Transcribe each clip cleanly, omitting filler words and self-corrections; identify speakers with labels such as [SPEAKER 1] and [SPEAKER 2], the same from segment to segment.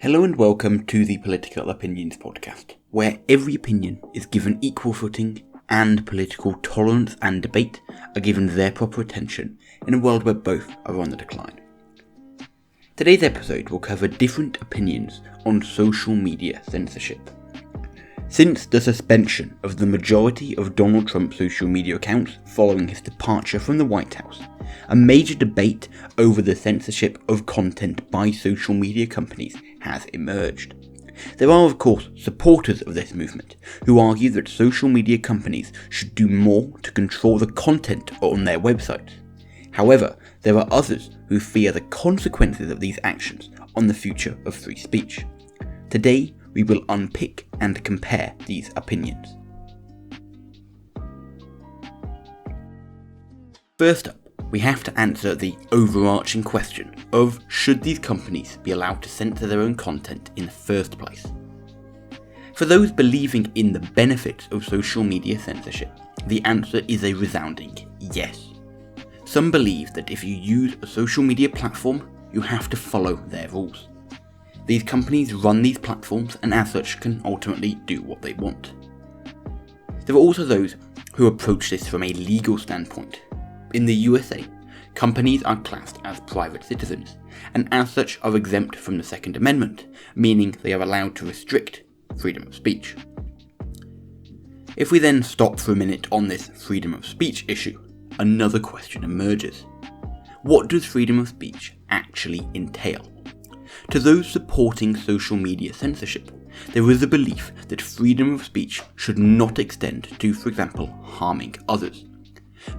[SPEAKER 1] Hello and welcome to the Political Opinions podcast, where every opinion is given equal footing and political tolerance and debate are given their proper attention in a world where both are on the decline. Today's episode will cover different opinions on social media censorship. Since the suspension of the majority of Donald Trump's social media accounts following his departure from the White House, a major debate over the censorship of content by social media companies has emerged. There are, of course, supporters of this movement who argue that social media companies should do more to control the content on their websites. However, there are others who fear the consequences of these actions on the future of free speech. Today, we will unpick and compare these opinions. First up, we have to answer the overarching question of should these companies be allowed to censor their own content in the first place? For those believing in the benefits of social media censorship, the answer is a resounding yes. Some believe that if you use a social media platform, you have to follow their rules. These companies run these platforms and as such can ultimately do what they want. There are also those who approach this from a legal standpoint. In the USA, companies are classed as private citizens and as such are exempt from the Second Amendment, meaning they are allowed to restrict freedom of speech. If we then stop for a minute on this freedom of speech issue, another question emerges. What does freedom of speech actually entail? To those supporting social media censorship, there is a belief that freedom of speech should not extend to, for example, harming others,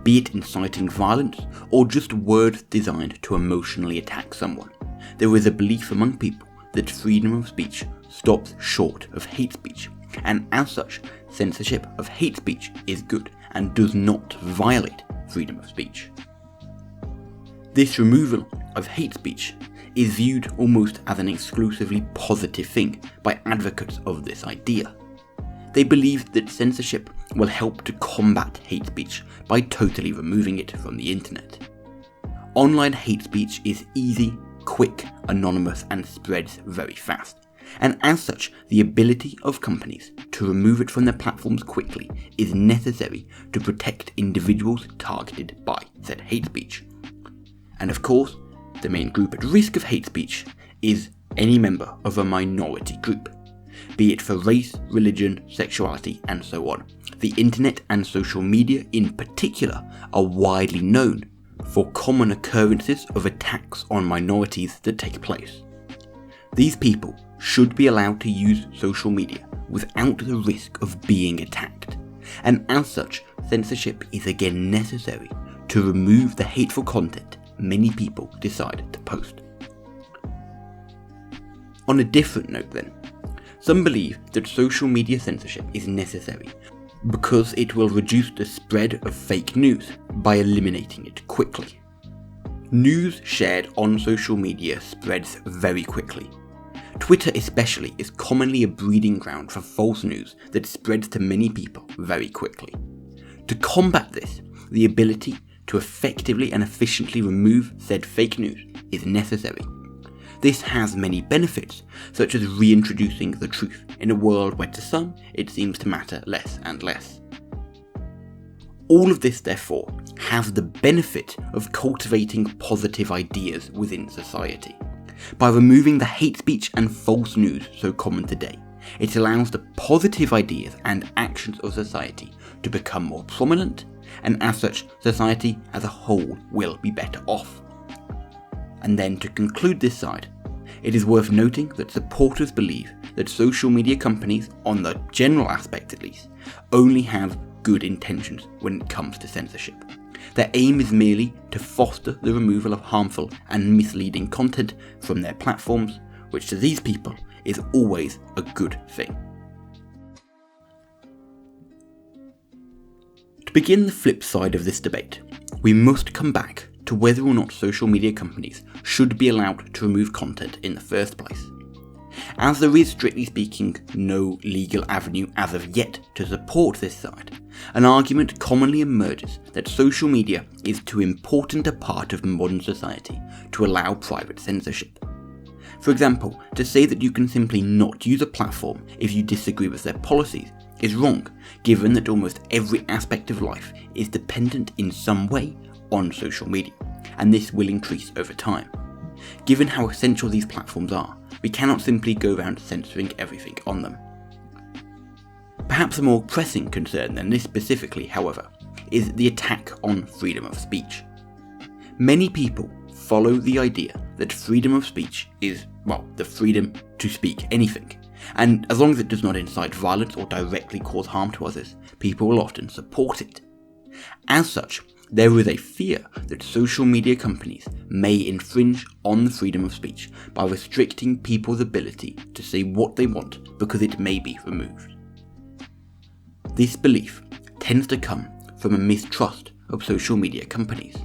[SPEAKER 1] be it inciting violence or just words designed to emotionally attack someone. There is a belief among people that freedom of speech stops short of hate speech, and as such, censorship of hate speech is good and does not violate freedom of speech. This removal of hate speech is viewed almost as an exclusively positive thing by advocates of this idea. They believe that censorship will help to combat hate speech by totally removing it from the internet. Online hate speech is easy, quick, anonymous, and spreads very fast. And as such, the ability of companies to remove it from their platforms quickly is necessary to protect individuals targeted by said hate speech. And of course, the main group at risk of hate speech is any member of a minority group, be it for race, religion, sexuality, and so on. The internet and social media in particular are widely known for common occurrences of attacks on minorities that take place. These people should be allowed to use social media without the risk of being attacked, and as such, censorship is again necessary to remove the hateful content many people decide to post. On a different note then, some believe that social media censorship is necessary because it will reduce the spread of fake news by eliminating it quickly. News shared on social media spreads very quickly. Twitter especially is commonly a breeding ground for false news that spreads to many people very quickly. To combat this, the ability to effectively and efficiently remove said fake news is necessary. This has many benefits, such as reintroducing the truth in a world where to some it seems to matter less and less. All of this, therefore, has the benefit of cultivating positive ideas within society. By removing the hate speech and false news so common today, it allows the positive ideas and actions of society to become more prominent, and as such, society as a whole will be better off. And then to conclude this side, it is worth noting that supporters believe that social media companies, on the general aspect at least, only have good intentions when it comes to censorship. Their aim is merely to foster the removal of harmful and misleading content from their platforms, which to these people is always a good thing. To begin the flip side of this debate, we must come back to whether or not social media companies should be allowed to remove content in the first place. As there is, strictly speaking, no legal avenue as of yet to support this side, an argument commonly emerges that social media is too important a part of modern society to allow private censorship. For example, to say that you can simply not use a platform if you disagree with their policies is wrong, given that almost every aspect of life is dependent in some way on social media, and this will increase over time. Given how essential these platforms are, we cannot simply go around censoring everything on them. Perhaps a more pressing concern than this specifically, however, is the attack on freedom of speech. Many people follow the idea that freedom of speech is, well, the freedom to speak anything, and as long as it does not incite violence or directly cause harm to others, people will often support it. As such, there is a fear that social media companies may infringe on the freedom of speech by restricting people's ability to say what they want because it may be removed. This belief tends to come from a mistrust of social media companies.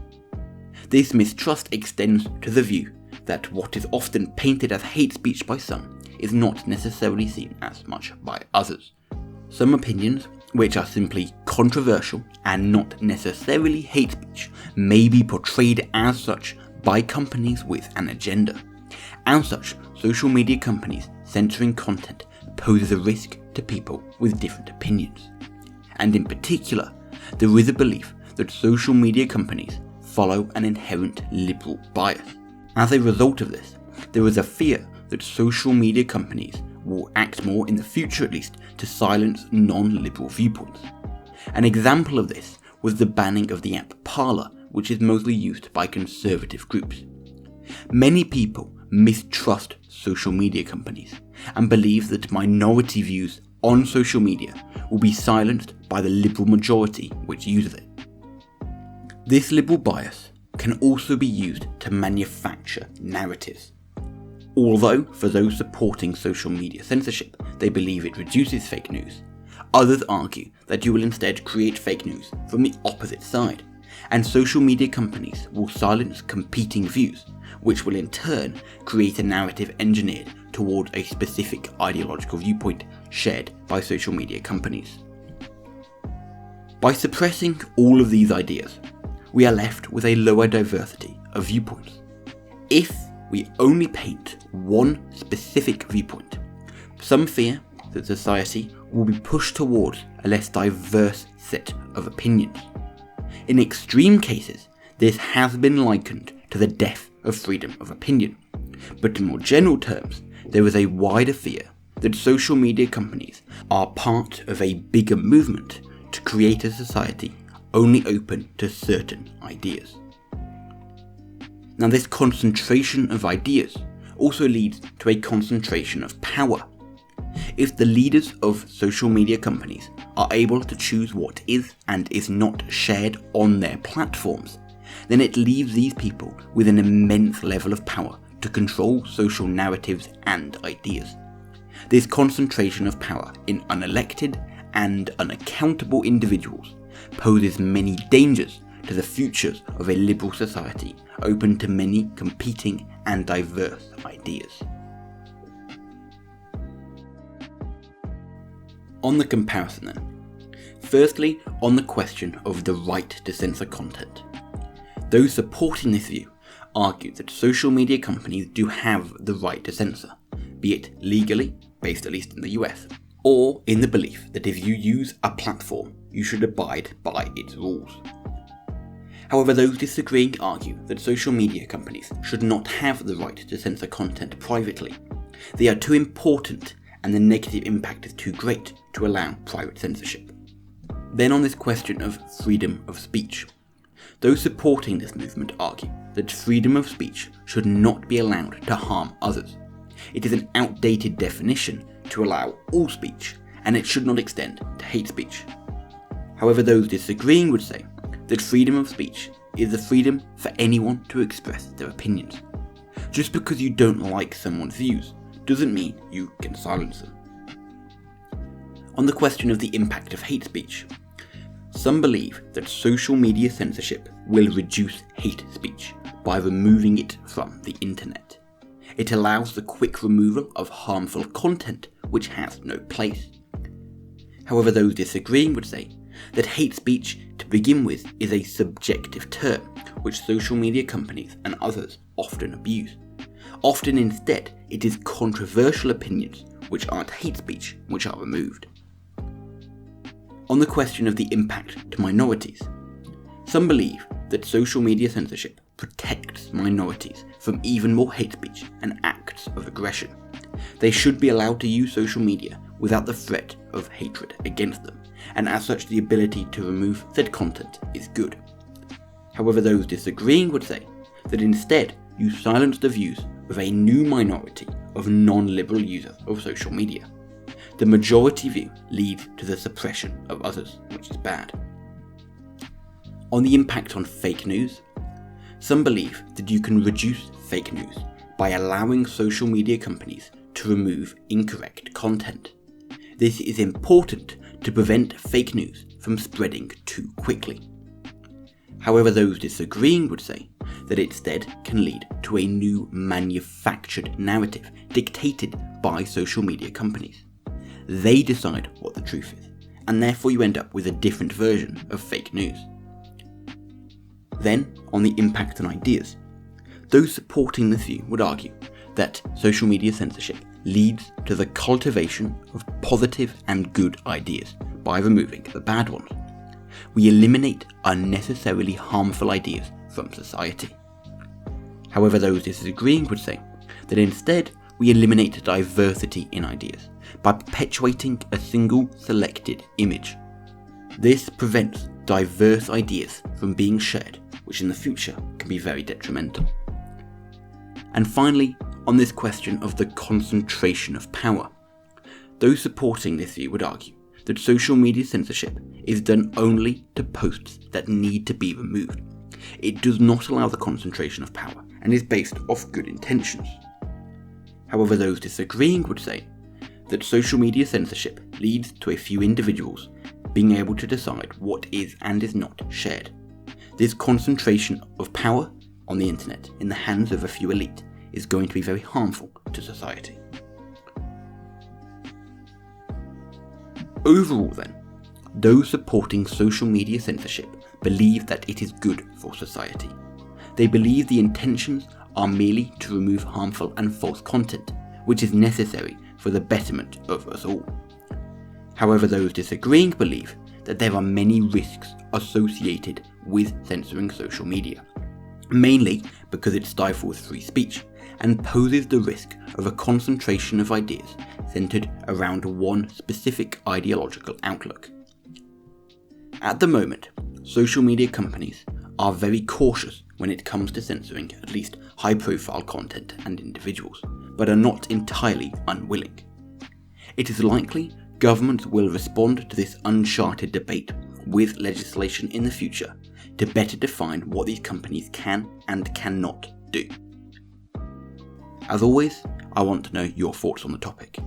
[SPEAKER 1] This mistrust extends to the view that what is often painted as hate speech by some is not necessarily seen as much by others. Some opinions, which are simply controversial and not necessarily hate speech, may be portrayed as such by companies with an agenda. As such, social media companies censoring content poses a risk to people with different opinions. And in particular, there is a belief that social media companies follow an inherent liberal bias. As a result of this, there is a fear that social media companies will act more in the future at least to silence non-liberal viewpoints. An example of this was the banning of the app Parler, which is mostly used by conservative groups. Many people mistrust social media companies and believe that minority views on social media will be silenced by the liberal majority which uses it. This liberal bias can also be used to manufacture narratives. Although, for those supporting social media censorship, they believe it reduces fake news, others argue that you will instead create fake news from the opposite side, and social media companies will silence competing views, which will in turn create a narrative engineered towards a specific ideological viewpoint shared by social media companies. By suppressing all of these ideas, we are left with a lower diversity of viewpoints. If we only paint one specific viewpoint, some fear that society will be pushed towards a less diverse set of opinions. In extreme cases, this has been likened to the death of freedom of opinion, but in more general terms, there is a wider fear that social media companies are part of a bigger movement to create a society only open to certain ideas. Now, this concentration of ideas also leads to a concentration of power. If the leaders of social media companies are able to choose what is and is not shared on their platforms, then it leaves these people with an immense level of power to control social narratives and ideas. This concentration of power in unelected and unaccountable individuals poses many dangers to the futures of a liberal society open to many competing and diverse ideas. On the comparison then, firstly on the question of the right to censor content. Those supporting this view argue that social media companies do have the right to censor, be it legally, based at least in the US, or in the belief that if you use a platform, you should abide by its rules. However, those disagreeing argue that social media companies should not have the right to censor content privately. They are too important and the negative impact is too great to allow private censorship. Then on this question of freedom of speech. Those supporting this movement argue that freedom of speech should not be allowed to harm others. It is an outdated definition to allow all speech, and it should not extend to hate speech. However, those disagreeing would say that freedom of speech is the freedom for anyone to express their opinions. Just because you don't like someone's views doesn't mean you can silence them. On the question of the impact of hate speech, some believe that social media censorship will reduce hate speech by removing it from the internet. It allows the quick removal of harmful content which has no place. However, those disagreeing would say that hate speech to begin with is a subjective term which social media companies and others often abuse. Often instead, it is controversial opinions which aren't hate speech which are removed. On the question of the impact to minorities, some believe that social media censorship protects minorities from even more hate speech and acts of aggression. They should be allowed to use social media without the threat of hatred against them, and as such the ability to remove said content is good. However, those disagreeing would say that instead you silence the views of a new minority of non-liberal users of social media. The majority view leads to the suppression of others, which is bad. On the impact on fake news, some believe that you can reduce fake news by allowing social media companies to remove incorrect content. This is important to prevent fake news from spreading too quickly. However, those disagreeing would say that it instead can lead to a new manufactured narrative dictated by social media companies. They decide what the truth is, and therefore you end up with a different version of fake news. Then, on the impact on ideas, those supporting this view would argue that social media censorship leads to the cultivation of positive and good ideas by removing the bad ones. We eliminate unnecessarily harmful ideas from society. However, those disagreeing would say that instead we eliminate diversity in ideas by perpetuating a single selected image. This prevents diverse ideas from being shared, which in the future can be very detrimental. And finally, on this question of the concentration of power, those supporting this view would argue that social media censorship is done only to posts that need to be removed. It does not allow the concentration of power and is based off good intentions. However, those disagreeing would say that social media censorship leads to a few individuals being able to decide what is and is not shared. This concentration of power on the internet in the hands of a few elite is going to be very harmful to society. Overall then, those supporting social media censorship believe that it is good for society. They believe the intentions are merely to remove harmful and false content, which is necessary for the betterment of us all. However, those disagreeing believe that there are many risks associated with censoring social media, mainly because it stifles free speech and poses the risk of a concentration of ideas centered around one specific ideological outlook. At the moment, social media companies are very cautious when it comes to censoring at least high-profile content and individuals, but are not entirely unwilling. It is likely governments will respond to this uncharted debate with legislation in the future to better define what these companies can and cannot do. As always, I want to know your thoughts on the topic.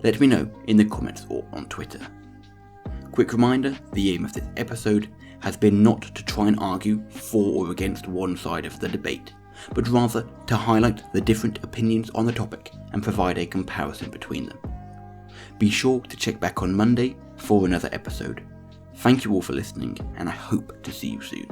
[SPEAKER 1] Let me know in the comments or on Twitter. Quick reminder, the aim of this episode has been not to try and argue for or against one side of the debate, but rather to highlight the different opinions on the topic and provide a comparison between them. Be sure to check back on Monday for another episode. Thank you all for listening, and I hope to see you soon.